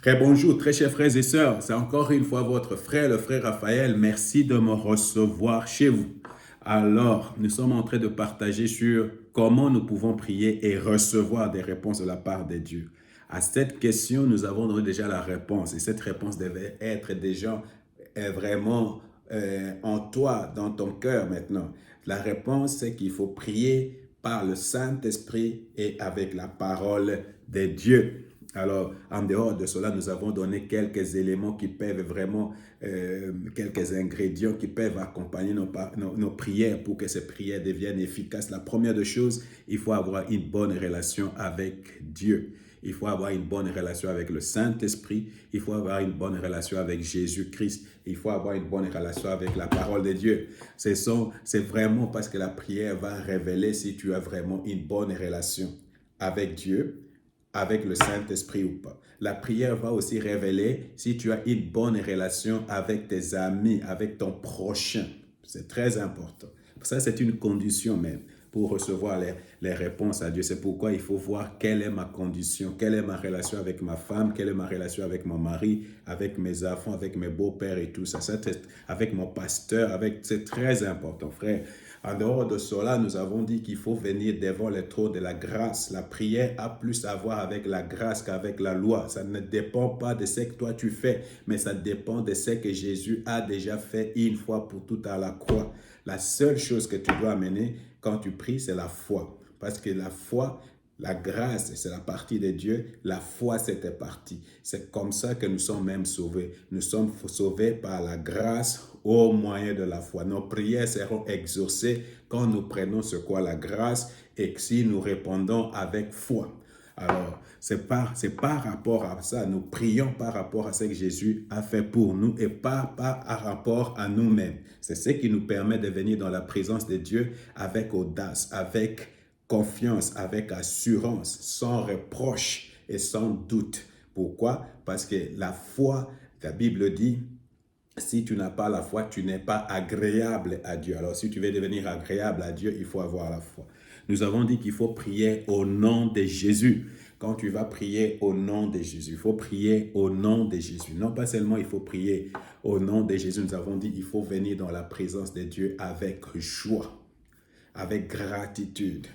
Très bonjour, très chers frères et sœurs. C'est encore une fois votre frère, le frère Raphaël. Merci de me recevoir chez vous. Alors, nous sommes en train de partager sur comment nous pouvons prier et recevoir des réponses de la part de Dieu. À cette question, nous avons donné déjà la réponse et cette réponse devait être déjà vraiment en toi, dans ton cœur maintenant. La réponse, c'est qu'il faut prier par le Saint-Esprit et avec la parole de Dieu. Alors, en dehors de cela, nous avons donné quelques éléments qui peuvent vraiment, quelques ingrédients qui peuvent accompagner nos prières pour que ces prières deviennent efficaces. La première des choses, il faut avoir une bonne relation avec Dieu. Il faut avoir une bonne relation avec le Saint-Esprit. Il faut avoir une bonne relation avec Jésus-Christ. Il faut avoir une bonne relation avec la parole de Dieu. C'est vraiment parce que la prière va révéler si tu as vraiment une bonne relation avec Dieu, avec le Saint-Esprit ou pas. La prière va aussi révéler si tu as une bonne relation avec tes amis, avec ton prochain. C'est très important. Ça, c'est une condition même pour recevoir les réponses à Dieu. C'est pourquoi il faut voir quelle est ma condition, quelle est ma relation avec ma femme, quelle est ma relation avec mon mari, avec mes enfants, avec mes beaux-pères et tout ça. Avec mon pasteur, c'est très important, frère. En dehors de cela, nous avons dit qu'il faut venir devant le trône de la grâce. La prière a plus à voir avec la grâce qu'avec la loi. Ça ne dépend pas de ce que toi tu fais, mais ça dépend de ce que Jésus a déjà fait une fois pour toutes à la croix. La seule chose que tu dois amener quand tu pries, c'est la foi. Parce que la foi, la grâce, c'est la partie de Dieu. La foi, c'est ta partie. C'est comme ça que nous sommes même sauvés. Nous sommes sauvés par la grâce au moyen de la foi. Nos prières seront exaucées quand nous prenons ce qu'est la grâce et si nous répondons avec foi. Alors, c'est par rapport à ça, nous prions par rapport à ce que Jésus a fait pour nous et pas par rapport à nous-mêmes. C'est ce qui nous permet de venir dans la présence de Dieu avec audace, avec confiance, avec assurance, sans reproche et sans doute. Pourquoi? Parce que la foi, la Bible dit, si tu n'as pas la foi, tu n'es pas agréable à Dieu. Alors, si tu veux devenir agréable à Dieu, il faut avoir la foi. Nous avons dit qu'il faut prier au nom de Jésus. Quand tu vas prier au nom de Jésus, il faut prier au nom de Jésus. Non pas seulement il faut prier au nom de Jésus, nous avons dit qu'il faut venir dans la présence de Dieu avec joie, avec gratitude,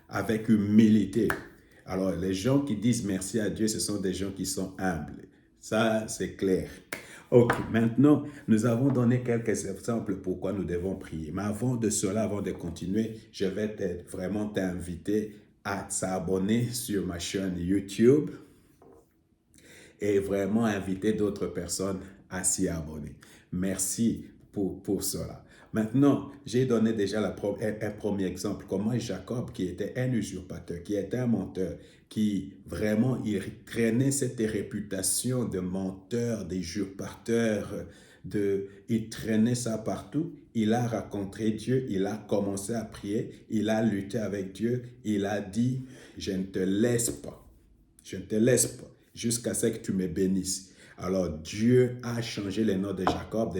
avec humilité. Alors, les gens qui disent merci à Dieu, ce sont des gens qui sont humbles. Ça, c'est clair. Ok, maintenant, nous avons donné quelques exemples pourquoi nous devons prier. Mais avant de cela, avant de continuer, je vais vraiment t'inviter à s'abonner sur ma chaîne YouTube et vraiment inviter d'autres personnes à s'y abonner. Merci pour cela. Maintenant, j'ai donné déjà un premier exemple, comment Jacob, qui était un usurpateur, qui était un menteur, qui vraiment, il traînait cette réputation de menteur, d'usurpateur, il traînait ça partout. Il a rencontré Dieu, il a commencé à prier, il a lutté avec Dieu, il a dit, je ne te laisse pas. Je ne te laisse pas jusqu'à ce que tu me bénisses. Alors Dieu a changé le nom de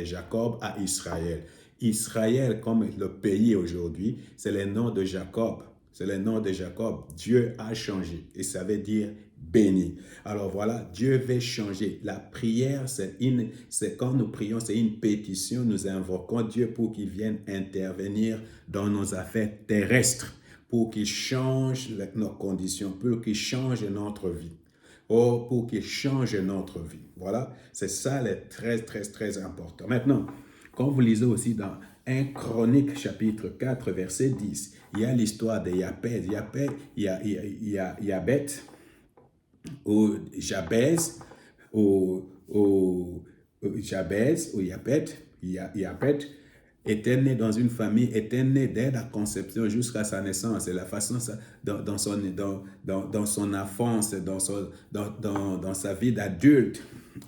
Jacob à Israël. Israël, comme le pays aujourd'hui, c'est le nom de Jacob. C'est le nom de Jacob. Dieu a changé et ça veut dire béni. Alors voilà, Dieu veut changer. La prière, c'est quand nous prions, c'est une pétition. Nous invoquons Dieu pour qu'il vienne intervenir dans nos affaires terrestres, pour qu'il change nos conditions, pour qu'il change notre vie. Oh, pour qu'il change notre vie. Voilà, c'est ça le très, très, très important. Maintenant, quand vous lisez aussi dans 1 Chronique chapitre 4, verset 10, il y a l'histoire de Yabez. Yabez, ou Jabez, ou Yabez, était né dans une famille, était né dès la conception jusqu'à sa naissance. Et la façon, dans son enfance, dans sa vie d'adulte,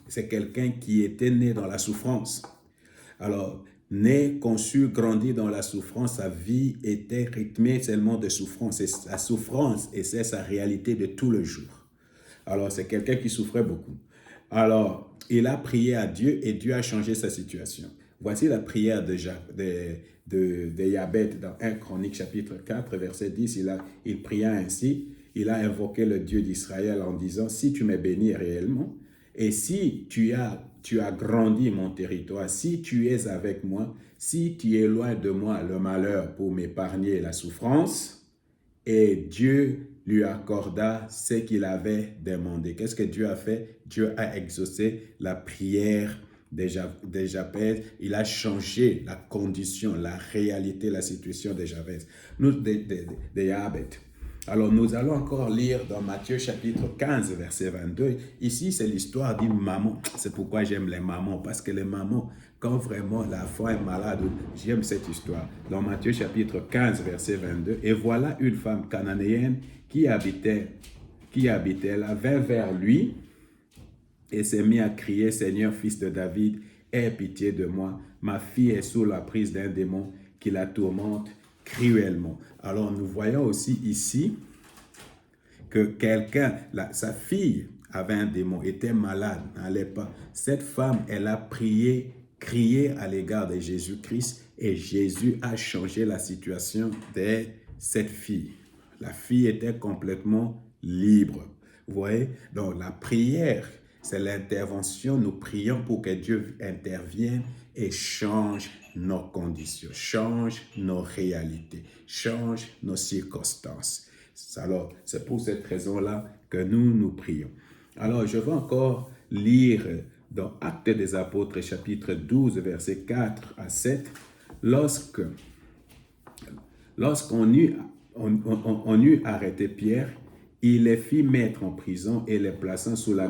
c'est quelqu'un qui était né dans la souffrance. Alors, né, conçu, grandi dans la souffrance, sa vie était rythmée seulement de souffrance. C'est sa souffrance et c'est sa réalité de tous les jours. Alors, c'est quelqu'un qui souffrait beaucoup. Alors, il a prié à Dieu et Dieu a changé sa situation. Voici la prière de Yabez dans 1 Chronique chapitre 4, verset 10. Il pria ainsi, il a invoqué le Dieu d'Israël en disant, si tu me bénis réellement, Et si tu as grandi mon territoire, si tu es avec moi, si tu éloignes de moi le malheur pour m'épargner la souffrance, et Dieu lui accorda ce qu'il avait demandé. Qu'est-ce que Dieu a fait? Dieu a exaucé la prière de Jabez. Il a changé la condition, la réalité, la situation de Jabez. De Jabez. Alors, nous allons encore lire dans Matthieu chapitre 15, verset 22. Ici, c'est l'histoire d'une maman. C'est pourquoi j'aime les mamans, parce que les mamans, quand vraiment la foi est malade, j'aime cette histoire. Dans Matthieu chapitre 15, verset 22, et voilà une femme cananéenne qui habitait là, vint vers lui et s'est mis à crier, Seigneur, fils de David, aie pitié de moi. Ma fille est sous la prise d'un démon qui la tourmente cruellement. Alors, nous voyons aussi ici que quelqu'un, sa fille avait un démon, était malade, n'allait pas. Cette femme, elle a prié, crié à l'égard de Jésus-Christ et Jésus a changé la situation de cette fille. La fille était complètement libre. Vous voyez? Donc, la prière, c'est l'intervention. Nous prions pour que Dieu intervienne et change nos conditions, change nos réalités, change nos circonstances. Alors, c'est pour cette raison-là que nous prions. Alors, je vais encore lire dans Actes des Apôtres, chapitre 12, versets 4 à 7. Lorsqu'on eut arrêté Pierre, il les fit mettre en prison et les plaçant sous la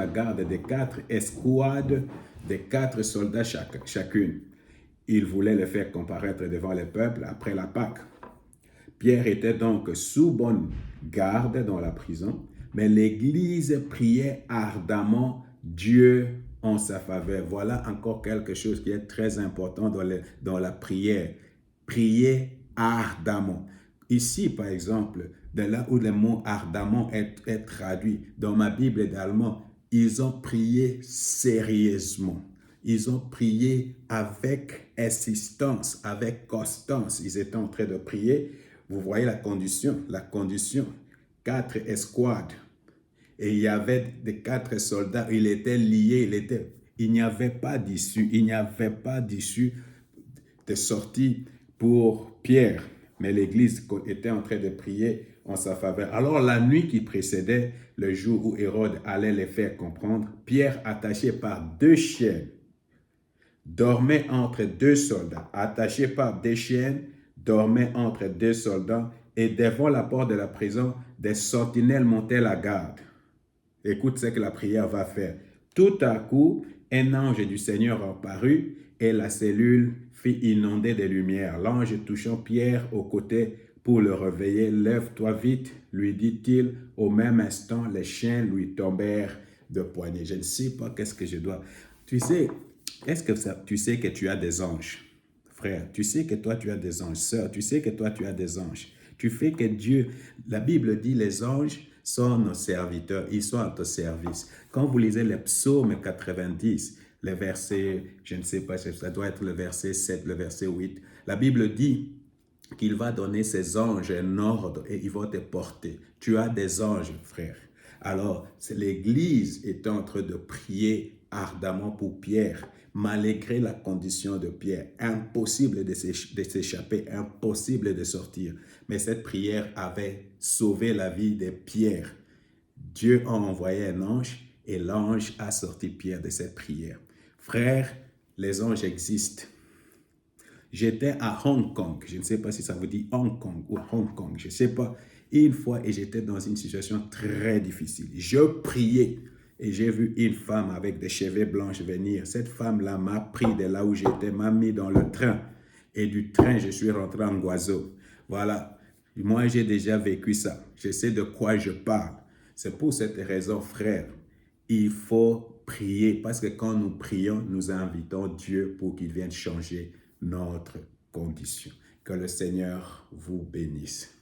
garde des 4 escouades, des 4 soldats chacune. Il voulait les faire comparaître devant le peuple après la Pâque. Pierre était donc sous bonne garde dans la prison, mais l'Église priait ardemment Dieu en sa faveur. Voilà encore quelque chose qui est très important dans la prière. Prier ardemment. Ici, par exemple, de là où le mot ardemment est traduit, dans ma Bible également, ils ont prié sérieusement. Ils ont prié avec insistance, avec constance. Ils étaient en train de prier. Vous voyez la condition, 4 escouades. Et il y avait des 4 soldats, il était lié, il n'y avait pas d'issue, de sortie pour Pierre. Mais l'Église était en train de prier en sa faveur. Alors la nuit qui précédait le jour où Hérode allait les faire comprendre, Pierre, attaché par 2 chaînes, dormait entre 2 soldats. Attaché par 2 chaînes, dormait entre 2 soldats, et devant la porte de la prison, des sentinelles montaient la garde. Écoute ce que la prière va faire. Tout à coup, un ange du Seigneur apparut et la cellule fit inonder de lumière. L'ange touchant Pierre au côté pour le réveiller, « Lève-toi vite », lui dit-il. Au même instant, les chiens lui tombèrent de poignets. Je ne sais pas qu'est-ce que je dois... Tu sais, tu sais que tu as des anges, frère? Tu sais que toi, tu as des anges, sœur? Tu sais que toi, tu as des anges? Tu fais que Dieu... La Bible dit, les anges sont nos serviteurs, ils sont à ton service. Quand vous lisez les psaumes 90, le verset, je ne sais pas, ça doit être le verset 7, le verset 8, la Bible dit qu'il va donner ses anges un ordre et ils vont te porter. Tu as des anges, frère. Alors, l'Église est en train de prier ardemment pour Pierre, malgré la condition de Pierre. Impossible de s'échapper, impossible de sortir. Mais cette prière avait sauvé la vie de Pierre. Dieu a envoyé un ange et l'ange a sorti Pierre de cette prière. Frère, les anges existent. J'étais à Hong Kong, je ne sais pas si ça vous dit Hong Kong ou Hong Kong, je ne sais pas, une fois et j'étais dans une situation très difficile. Je priais et j'ai vu une femme avec des cheveux blancs venir. Cette femme-là m'a pris de là où j'étais, m'a mis dans le train et du train, je suis rentré en Guazhou. Voilà, moi j'ai déjà vécu ça, je sais de quoi je parle. C'est pour cette raison, frère, il faut prier parce que quand nous prions, nous invitons Dieu pour qu'il vienne changer notre condition. Que le Seigneur vous bénisse.